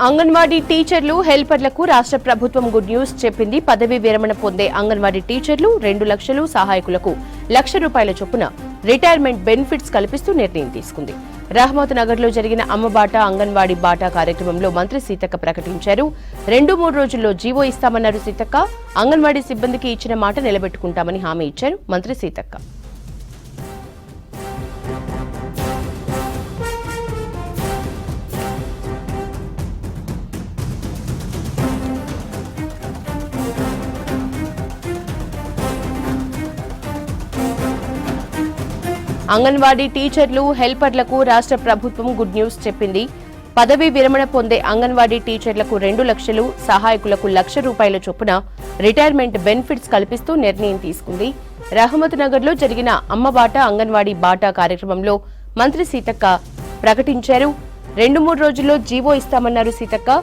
అంగన్వాడీ టీచర్లు హెల్పర్లకు రాష్ట్ర ప్రభుత్వం గుడ్ న్యూస్ చెప్పింది. పదవీ విరమణ పొందే అంగన్వాడీ టీచర్లు 2 లక్షలు, సహాయకులకు ₹1,00,000 చొప్పున రిటైర్మెంట్ బెనిఫిట్స్ కల్పిస్తూ నిర్ణయం తీసుకుంది. రహమత్ నగర్ లో జరిగిన అమ్మ బాట అంగన్వాడీ బాట కార్యక్రమంలో మంత్రి సీతక్క ప్రకటించారు. 2-3 రోజుల్లో జీవో ఇస్తామన్నారు సీతక్క. అంగన్వాడీ సిబ్బందికి ఇచ్చిన మాట నిలబెట్టుకుంటామని హామీ ఇచ్చారు మంత్రి సీతక్క. అంగన్వాడీ టీచర్లు హెల్పర్లకు రాష్ట్ర ప్రభుత్వం గుడ్ న్యూస్ చెప్పింది. పదవీ విరమణ పొందే అంగన్వాడీ టీచర్లకు 2 లక్షలు, సహాయకులకు ₹1,00,000 చొప్పున రిటైర్మెంట్ బెనిఫిట్స్ కల్పిస్తూ నిర్ణయం తీసుకుంది. రహమత్ నగర్ లో జరిగిన అమ్మ బాట అంగన్వాడీ బాట కార్యక్రమంలో మంత్రి సీతక్క ప్రకటించారు. 2-3 రోజుల్లో జీవో ఇస్తామన్నారు సీతక్క.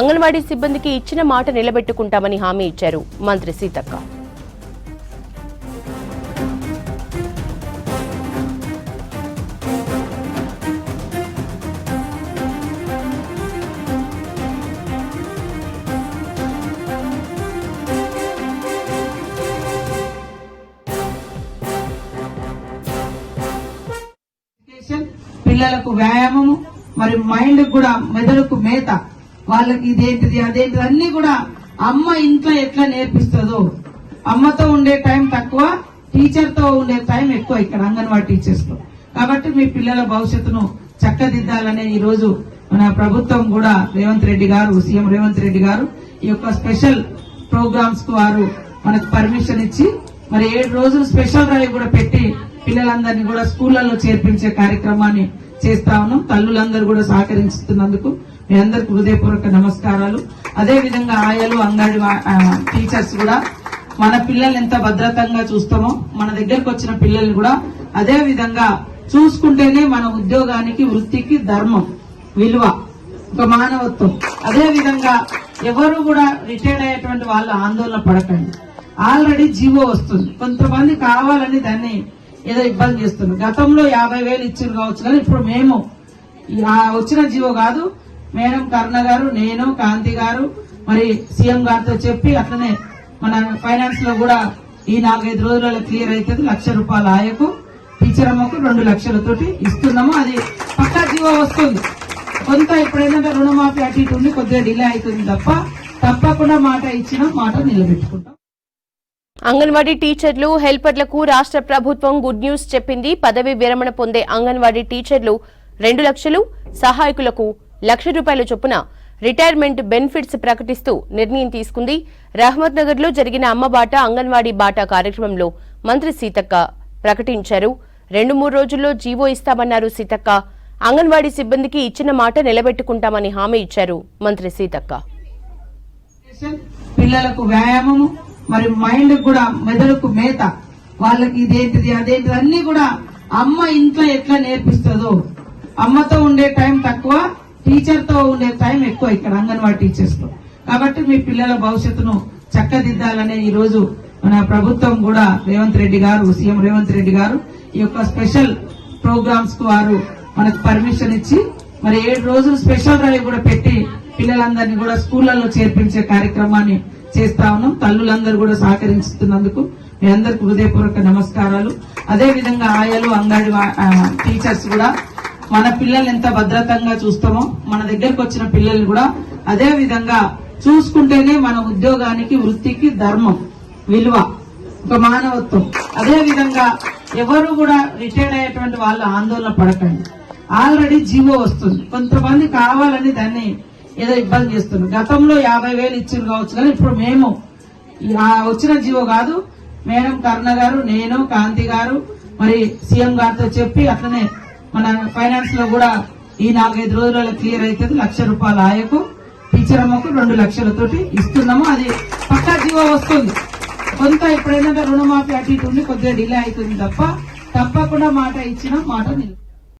అంగన్వాడీ సిబ్బందికి ఇచ్చిన మాట నిలబెట్టుకుంటామని హామీ ఇచ్చారు మంత్రి సీతక్క. పిల్లలకు వ్యాయామము, మరి మైండ్ కూడా మెదడుకు మేత, వాళ్ళకి ఇదేంటిది అదేంటిది అన్ని కూడా అమ్మ ఇంట్లో ఎట్లా నేర్పిస్తుందో, అమ్మతో ఉండే టైం తక్కువ, టీచర్ తో ఉండే టైం ఎక్కువ ఇక్కడ అంగన్వాడీ టీచర్స్ లో. కాబట్టి మీ పిల్లల భవిష్యత్తును చక్కదిద్దాలనే ఈ రోజు మన ప్రభుత్వం కూడా సీఎం రేవంత్ రెడ్డి గారు ఈ యొక్క స్పెషల్ ప్రోగ్రామ్స్ కు వారు మనకు పర్మిషన్ ఇచ్చి మరి 7 రోజులు స్పెషల్ డ్రైవ్ కూడా పెట్టి పిల్లలందరినీ కూడా స్కూళ్లలో చేర్పించే కార్యక్రమాన్ని చేస్తా ఉన్నాం. తల్లులందరూ కూడా సహకరిస్తున్నందుకు మీ అందరికి హృదయపూర్వక నమస్కారాలు. అదే విధంగా ఆయాలు, అంగన్వాడీ టీచర్స్ కూడా మన పిల్లల్ని ఎంత భద్రతంగా చూస్తామో మన దగ్గరకు వచ్చిన పిల్లల్ని కూడా అదే విధంగా చూసుకుంటేనే మన ఉద్యోగానికి, వృత్తికి ధర్మం, విలువ, ఒక మానవత్వం. అదే విధంగా ఎవరు కూడా రిటైర్డ్ అయ్యేటువంటి వాళ్ళు ఆందోళన పడకండి. ఆల్రెడీ జీవో వస్తుంది. కొంతమంది కావాలని దాన్ని ఏదో ఇబ్బంది చేస్తున్నారు. గతంలో 50,000 ఇచ్చారు కావచ్చు, కానీ ఇప్పుడు మేము వచ్చిన జీవో కాదు, మేడం కరుణ గారు, నేను, కాంతి గారు, మరి సీఎం గారితో చెప్పి అట్లనే మన ఫైనాన్స్ లో కూడా ఈ 4-5 రోజులలో క్లియర్ అవుతుంది. ₹1,00,000 ఆయకు, టీచర్ అమ్మకు 2 లక్షలతోటి ఇస్తున్నాము. అది పక్కా జీవో వస్తుంది. కొంత ఇప్పుడు ఏంటంటే రుణమాఫీ అటు ఇటు ఉండి కొద్దిగా డిలే అవుతుంది తప్ప తప్పకుండా మాట ఇచ్చిన మాట నిలబెట్టుకుంటాం. అంగన్వాడీ టీచర్లు హెల్పర్లకు రాష్ట్ర ప్రభుత్వం గుడ్ న్యూస్ చెప్పింది. పదవీ విరమణ పొందే అంగన్వాడీ టీచర్లు 2 లక్షలు, సహాయకులకు ₹1,00,000 చొప్పున రిటైర్మెంట్ బెనిఫిట్స్ ప్రకటిస్తూ నిర్ణయం తీసుకుంది. రహమత్ నగర్ లో జరిగిన అమ్మ బాట అంగన్వాడీ బాట కార్యక్రమంలో మంత్రి సీతక్క ప్రకటించారు. 2-3 రోజుల్లో జీవో ఇస్తామన్నారు సీతక్క. అంగన్వాడీ సిబ్బందికి ఇచ్చిన మాట నిలబెట్టుకుంటామని హామీ ఇచ్చారు మంత్రి సీతక్క. పిల్లలకు వ్యాయామము, మరి మైండ్ కూడా మెదడుకు మేత, వాళ్ళకి ఇదేంటిది అదేంటిది అన్ని కూడా అమ్మ ఇంట్లో ఎట్లా నేర్పిస్తుందో, అమ్మతో ఉండే టైం తక్కువ, టీచర్ తో ఉండే టైం ఎక్కువ ఇక్కడ అంగన్వాడీ టీచర్స్ లో. కాబట్టి మీ పిల్లల భవిష్యత్తును చక్కదిద్దాలనే ఈ రోజు మన ప్రభుత్వం కూడా సీఎం రేవంత్ రెడ్డి గారు ఈ యొక్క స్పెషల్ ప్రోగ్రామ్స్ కు వారు మనకు పర్మిషన్ ఇచ్చి మరి 7 రోజులు స్పెషల్ డ్రైవ్ కూడా పెట్టి పిల్లలందరినీ కూడా స్కూళ్లలో చేర్పించే కార్యక్రమాన్ని చేస్తా ఉన్నాం. తల్లులందరూ కూడా సహకరిస్తున్నందుకు మీ అందరికి హృదయపూర్వక నమస్కారాలు. అదే విధంగా ఆయాలు, అంగన్వాడీ టీచర్స్ కూడా మన పిల్లల్ని ఎంత భద్రతంగా చూస్తామో మన దగ్గరకు వచ్చిన పిల్లల్ని కూడా అదే విధంగా చూసుకుంటేనే మన ఉద్యోగానికి, వృత్తికి ధర్మం, విలువ, ఒక మానవత్వం. అదే విధంగా ఎవరు కూడా రిటైర్డ్ అయ్యేటువంటి వాళ్ళు ఆందోళన పడకండి. ఆల్రెడీ జీవో వస్తుంది. కొంతమంది కావాలని దాన్ని ఏదో ఇబ్బంది చేస్తున్నారు. గతంలో 50,000 ఇచ్చారు కావచ్చు, కానీ ఇప్పుడు మేము వచ్చిన జీవో కాదు, మేడం కరుణ గారు, నేను, కాంతి గారు, మరి సీఎం గారితో చెప్పి అట్లనే మన ఫైనాన్స్ లో కూడా ఈ 4-5 రోజులలో క్లియర్ అవుతుంది. ₹1,00,000 ఆయకు, టీచర్ అమ్మకు 2 లక్షలతోటి ఇస్తున్నాము. అది పక్కా జీవో వస్తుంది. కొంత ఇప్పుడు ఏంటంటే రుణమాఫీ అటు ఇటు ఉండి కొద్దిగా డిలే అవుతుంది తప్ప తప్పకుండా మాట ఇచ్చిన మాట నిలబెట్టుకుంటాం.